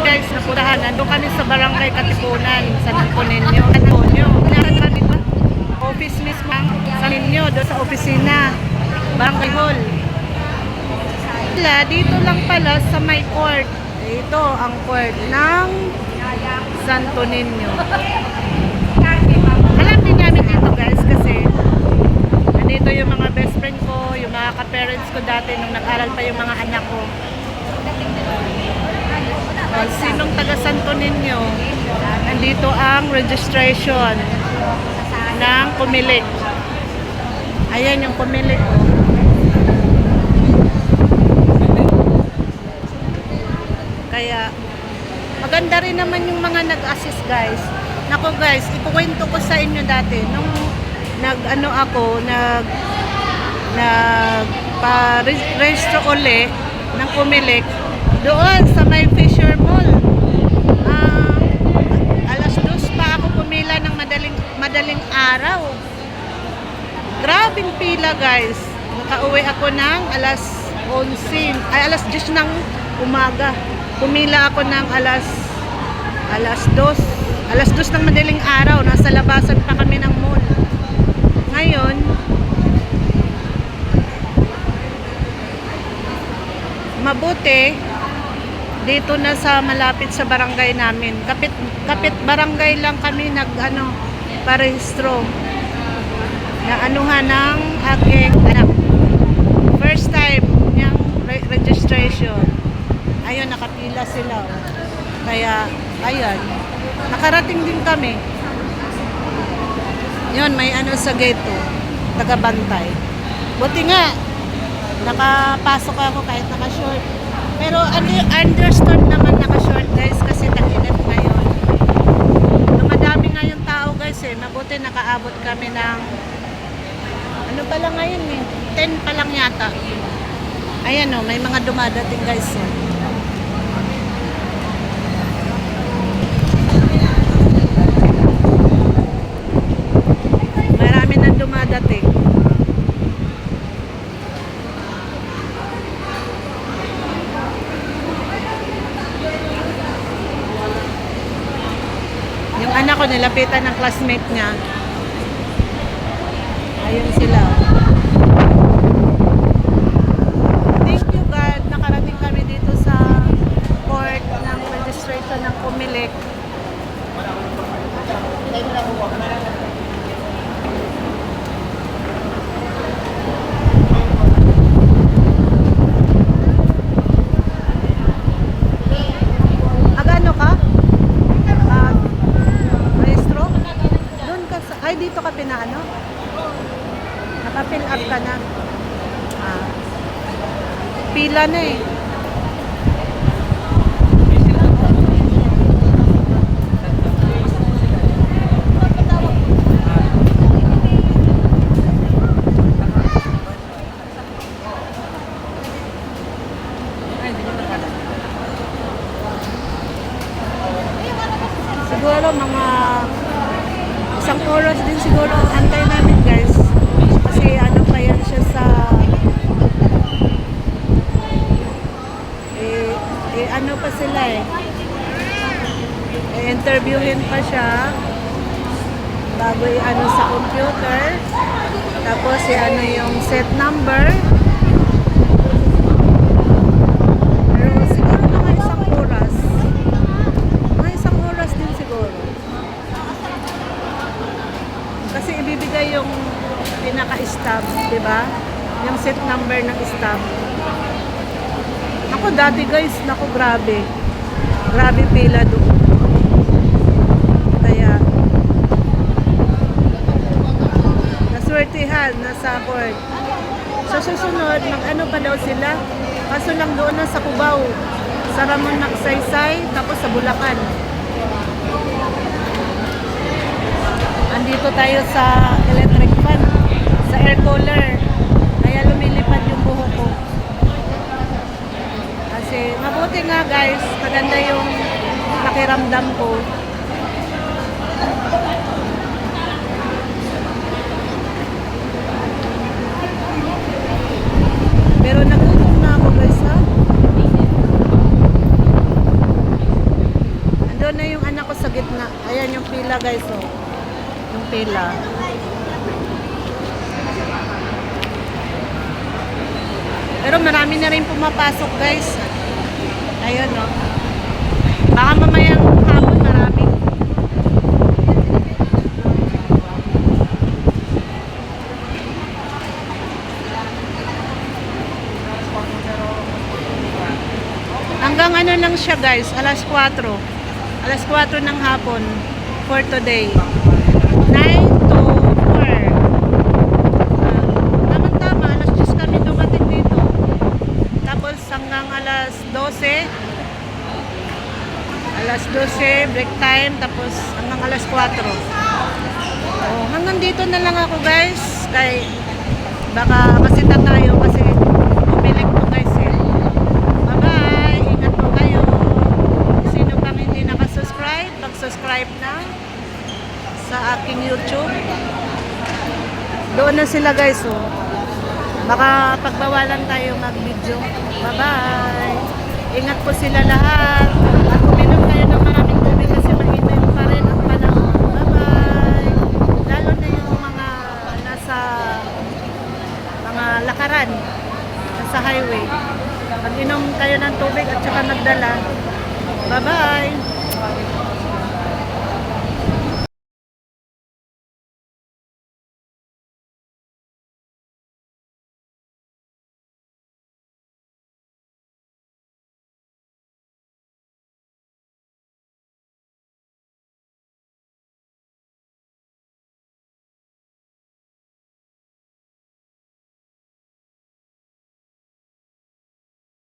guys, napurahan. Nandun kami sa Barangay Katipunan, San Antonio. Nasaan kami ba? Office mismo sa ninyo, doon sa opisina. Barangay Hall. Dito lang pala sa may court. Ito ang court ng Santo Niño. Alam din namin dito guys kasi nandito yung mga best friend ko, yung mga ka-parents ko dati nung nag-aral pa yung mga anak ko. Sinong taga Santo Niño, nandito ang registration ng Comelec. Ayan yung Comelec. Kaya maganda rin naman yung mga nag-assist guys. Nako guys, ikukwento ko sa inyo dati nung nagpa-register uli ng Comelec doon sa may Fisher Mall. Alas 2 pa ako pumila ng madaling araw. Grabing pila guys. Nakauwi ako ng alas 11, ay alas 10 ng umaga. Pumila ako ng alas 2 ng madaling araw. Nasa labasan pa kami ng mall. Ngayon, mabuti dito na sa malapit sa barangay namin. Kapit barangay lang kami parehistro. Na anuhan ng aking anak. First time niyang registration. Ayun, nakapila sila. Kaya, ayun. Nakarating din kami. Yun, may sa gate taga-bantay. Buti nga, nakapasok ako kahit naka-short. Pero understood naman naka-short guys kasi tag-init ngayon. Dumadami nga yung tao guys Mabuti nakaabot kami ng ano pa lang ngayon 10 pa lang yata. Ayan may mga dumadating guys Marami nang dumadating. Yung anak ko nilapitan ng classmate niya. Ayun sila. Thank you God, nakarating kami dito sa court ng registration ng Comelec. Agano ka? Rehistro? Doon ka sa... Ay, dito ka pinaano? Naka-fill up ka na. Pila na Siguro mga isang oras din siguro antay namin guys. Kasi ano pa yan siya sa ano pa sila interviewin pa siya bago ano sa computer. Tapos yung set number. Pero siguro mga isang oras. Mga isang oras din siguro. Kasi ibibigay yung pinaka-stamp, di ba? Yung set number ng stamp. Ako dati guys, grabe. Grabe pila doon. Kaya naswertihan nasa court. Sa susunod, mag-ano pa daw sila. Kaso lang doon na sa Cubao, sa Ramon Magsaysay, tapos sa Bulacan. Andito tayo sa electric fan, sa air cooler. Kaya lumilipad yung buhok ko. Kasi mabuti nga guys, maganda yung pakiramdam ko. Pero nagutom na ako guys yung pila. Pero marami na rin pumapasok guys. Ayun no. Baka mamayang hapon marami. Hanggang ano lang siya guys, alas 4. Alas 4 ng hapon for today. 9 to 4. Tama-tama, alas 10 kami dumating dito. Tapos hanggang alas 12. Alas 12, break time. Tapos hanggang alas 4. Oh, hanggang dito na lang ako guys. Kay baka masita tayo kasi pumilik po guys eh. Bye-bye! Ingat po kayo. Sino pang hindi nakasubscribe, mag-subscribe na sa aking YouTube. Doon na sila guys oh. Baka pagbawalan tayo mag-video. Bye-bye! Ingat po sila lahat. At uminom kayo ng maraming tubig kasi mainit pa rin ang panahon. Bye-bye! Lalo na yung mga nasa mga lakaran, nasa highway. Pag inom kayo ng tubig at saka nagdala. Bye-bye!